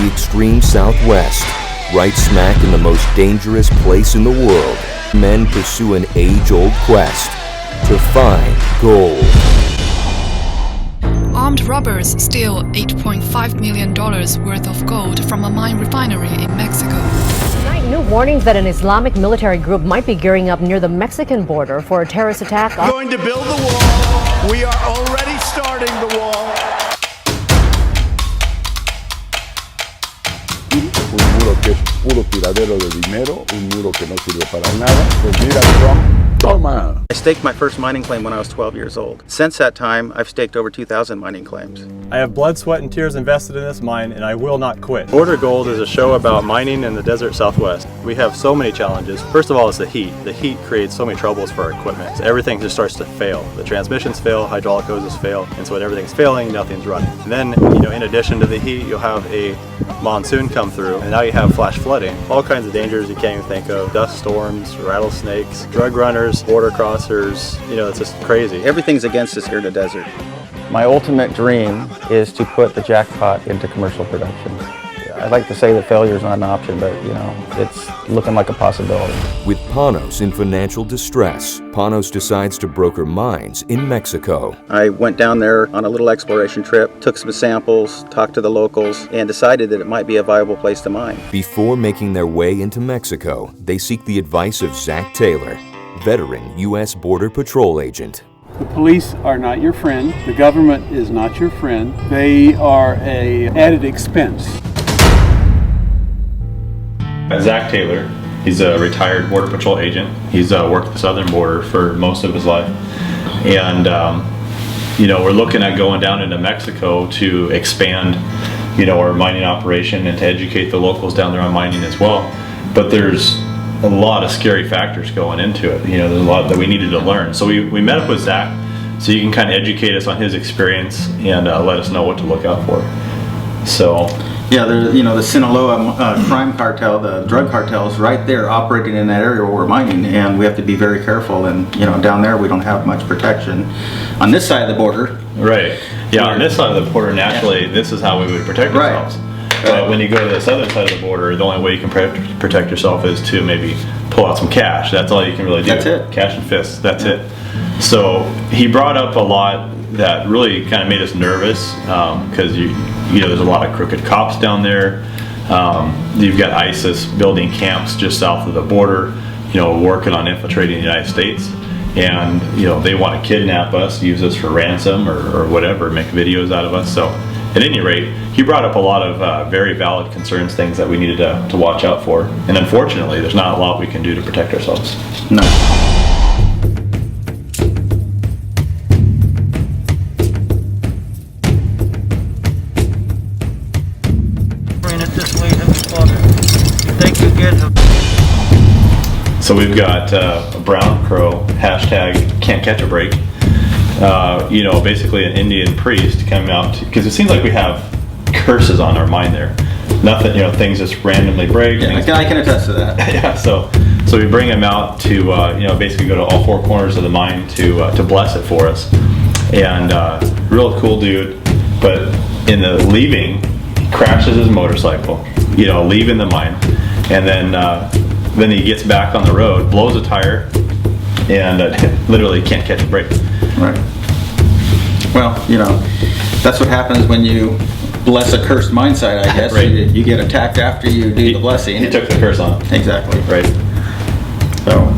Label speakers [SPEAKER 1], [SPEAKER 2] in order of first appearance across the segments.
[SPEAKER 1] the extreme Southwest, right smack in the most dangerous place in the world, men pursue an age-old quest to find gold.
[SPEAKER 2] Armed robbers steal $8.5 million worth of gold from a mine refinery in Mexico.
[SPEAKER 3] Tonight, new warnings that an Islamic military group might be gearing up near the Mexican border for a terrorist attack.
[SPEAKER 4] We're going to build the wall. We are already starting the wall.
[SPEAKER 5] Un muro que es puro tiradero de dinero, un muro que no sirve para nada. Pues mira, Trump, toma.
[SPEAKER 6] I staked my first mining claim when I was 12 years old. Since that time, I've staked over 2,000 mining claims.
[SPEAKER 7] I have blood, sweat, and tears invested in this mine, and I will not quit. Border Gold is a show about mining in the desert Southwest. We have so many challenges. First of all, it's the heat. The heat creates so many troubles for our equipment. So everything just starts to fail. The transmissions fail, hydraulic hoses fail, and so when everything's failing, nothing's running. And then, in addition to the heat, you'll have a monsoon come through, and now you have flash flooding. All kinds of dangers you can't even think of. Dust storms, rattlesnakes, drug runners, border crossers, it's just crazy.
[SPEAKER 6] Everything's against us here in the desert. My ultimate dream is to put the jackpot into commercial production. I'd like to say that failure is not an option, but it's looking like a possibility.
[SPEAKER 1] With Panos in financial distress, Panos decides to broker mines in Mexico.
[SPEAKER 6] I went down there on a little exploration trip, took some samples, talked to the locals, and decided that it might be a viable place to mine.
[SPEAKER 1] Before making their way into Mexico, they seek the advice of Zach Taylor, veteran U.S. Border Patrol agent.
[SPEAKER 8] The police are not your friend. The government is not your friend. They are an added expense.
[SPEAKER 7] Zach Taylor, he's a retired Border Patrol agent. He's worked the southern border for most of his life. And, we're looking at going down into Mexico to expand, our mining operation and to educate the locals down there on mining as well. But there's a lot of scary factors going into it. There's a lot that we needed to learn. So we met up with Zach so you can kind of educate us on his experience and let us know what to look out for. So.
[SPEAKER 6] Yeah, the Sinaloa crime cartel, the drug cartel is right there operating in that area where we're mining, and we have to be very careful. And down there we don't have much protection. On this side of the border,
[SPEAKER 7] right? Yeah, on this side of the border, naturally, this is how we would protect ourselves. But when you go to the southern side of the border, the only way you can protect yourself is to maybe pull out some cash. That's all you can really do.
[SPEAKER 6] That's it.
[SPEAKER 7] Cash and fists. That's it. So he brought up a lot that really kind of made us nervous because there's a lot of crooked cops down there. You've got ISIS building camps just south of the border, working on infiltrating the United States. And, they want to kidnap us, use us for ransom or whatever, make videos out of us. So at any rate, he brought up a lot of very valid concerns, things that we needed to watch out for. And unfortunately, there's not a lot we can do to protect ourselves.
[SPEAKER 6] No.
[SPEAKER 7] So we've got a brown crow, hashtag can't catch a break. Basically an Indian priest coming out, because it seems like we have curses on our mind there. Nothing, things just randomly break.
[SPEAKER 6] Yeah, I can attest to that.
[SPEAKER 7] Yeah, so we bring him out to, basically go to all four corners of the mine to bless it for us. And real cool dude, but in the leaving, he crashes his motorcycle, leaving the mine. And then he gets back on the road, blows a tire, and literally can't catch a break.
[SPEAKER 6] Right. Well, that's what happens when you bless a cursed mine site, I guess.
[SPEAKER 7] Right.
[SPEAKER 6] You get attacked after you do the blessing.
[SPEAKER 7] He took the curse on.
[SPEAKER 6] Exactly.
[SPEAKER 7] Right.
[SPEAKER 6] So,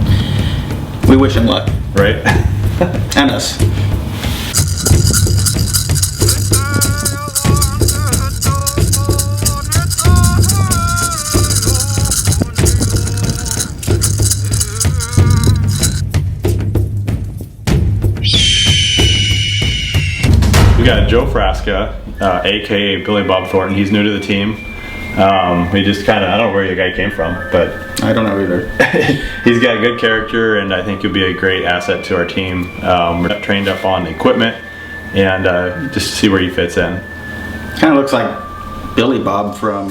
[SPEAKER 6] we wish him luck.
[SPEAKER 7] Right.
[SPEAKER 6] And us.
[SPEAKER 7] We got Joe Frasca, aka Billy Bob Thornton. He's new to the team. We just I don't know where the guy came from, but
[SPEAKER 6] I don't know either.
[SPEAKER 7] He's got good character, and I think he'll be a great asset to our team. We're trained up on equipment, and just to see where he fits in.
[SPEAKER 6] Kind of looks like Billy Bob from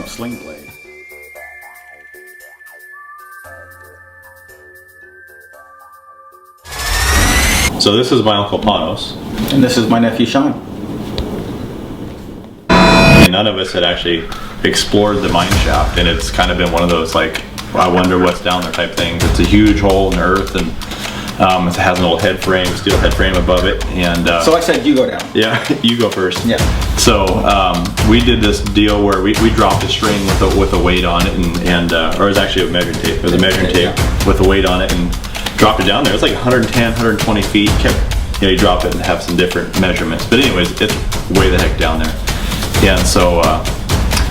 [SPEAKER 6] Sling Blade.
[SPEAKER 7] So this is my Uncle Panos.
[SPEAKER 6] And this is my nephew Sean.
[SPEAKER 7] And none of us had actually explored the mine shaft, and it's kind of been one of those like, I wonder what's down there type things. It's a huge hole in the earth, and it has an old head frame, steel head frame above it, and
[SPEAKER 6] So I said you go down.
[SPEAKER 7] yeah, you go first.
[SPEAKER 6] Yeah.
[SPEAKER 7] So we did this deal where we dropped a string with a weight on it, and or it was actually a measuring tape. It was a measuring tape with a weight on it, and dropped it down there. It's like 110, 120 feet. You drop it and have some different measurements. But anyways, it's way the heck down there. And so,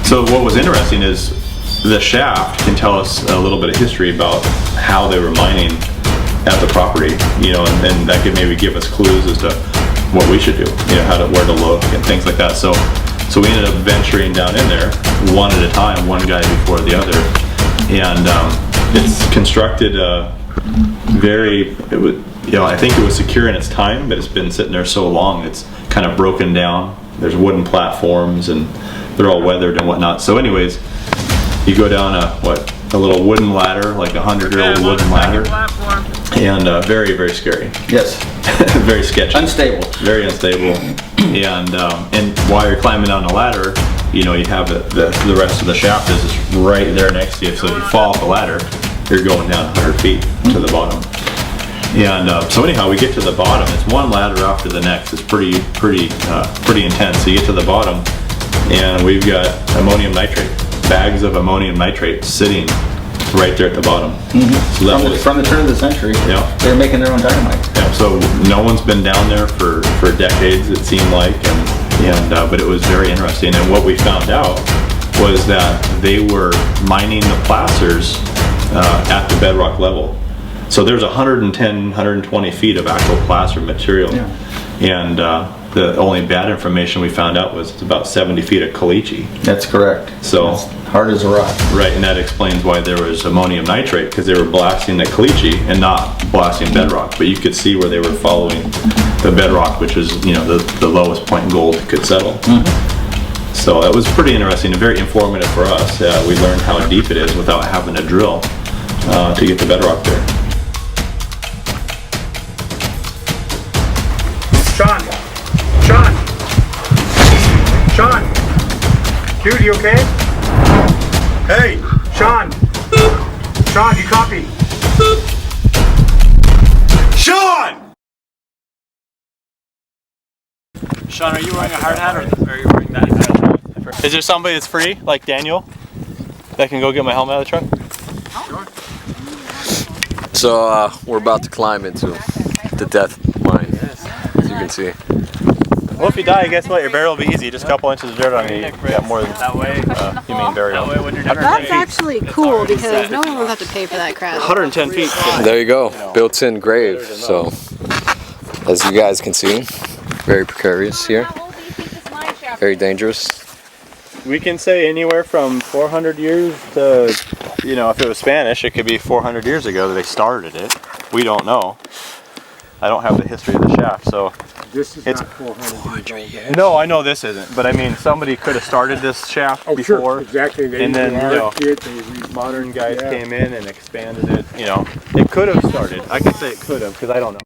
[SPEAKER 7] so what was interesting is the shaft can tell us a little bit of history about how they were mining at the property, and that could maybe give us clues as to what we should do, where to look and things like that. So we ended up venturing down in there one at a time, one guy before the other, and it's constructed I think it was secure in its time, but it's been sitting there so long it's kind of broken down. There's wooden platforms and they're all weathered and whatnot. So anyways, you go down a little wooden ladder, like 100-year-old wooden ladder, and very, very scary.
[SPEAKER 6] Yes.
[SPEAKER 7] Very sketchy.
[SPEAKER 6] Unstable.
[SPEAKER 7] Very unstable. And while you're climbing down the ladder, you have the rest of the shaft is just right there next to you. So if you fall off the ladder, you're going down 100 feet to the bottom. And so anyhow, we get to the bottom. It's one ladder after the next. It's pretty intense. So you get to the bottom, and we've got ammonium nitrate, bags of ammonium nitrate sitting right there at the bottom. So
[SPEAKER 6] from the turn of the century,
[SPEAKER 7] yeah,
[SPEAKER 6] they were making their own dynamite.
[SPEAKER 7] Yeah, so no one's been down there for decades, it seemed like, but it was very interesting. And what we found out was that they were mining the placers at the bedrock level. So there's 110, 120 feet of actual placer material.
[SPEAKER 6] Yeah.
[SPEAKER 7] And the only bad information we found out was it's about 70 feet of caliche.
[SPEAKER 6] That's correct.
[SPEAKER 7] So
[SPEAKER 6] it's hard as a rock.
[SPEAKER 7] Right, and that explains why there was ammonium nitrate, because they were blasting the caliche and not blasting bedrock. But you could see where they were following the bedrock, which is the lowest point gold could settle. So it was pretty interesting and very informative for us. We learned how deep it is without having to drill to get the bedrock there.
[SPEAKER 9] Sean! Dude, you okay? Hey! Sean, you copy?
[SPEAKER 4] Sean!
[SPEAKER 10] Sean, are you wearing a hard hat or are you wearing that hat? Is there somebody that's free, like Daniel, that can go get my helmet out of the truck?
[SPEAKER 11] So we're about to climb into the death mine, as you can see.
[SPEAKER 10] Well, if you die, guess what? Your burial will be easy. Just a couple inches of dirt on you. You got more than humane burial.
[SPEAKER 12] That's actually cool because no one will have to pay for that crap.
[SPEAKER 10] 110 feet.
[SPEAKER 11] There you go, built-in grave. So, as you guys can see, very precarious here. Very dangerous.
[SPEAKER 10] We can say anywhere from 400 years to, if it was Spanish, it could be 400 years ago that they started it. We don't know. I don't have the history of the shaft, so
[SPEAKER 9] This is not 400 years.
[SPEAKER 10] No, I know this isn't, but I mean, somebody could have started this shaft before.
[SPEAKER 9] Sure, exactly.
[SPEAKER 10] And then, modern guys came in and expanded it. It could have started. I can say it could have because I don't know.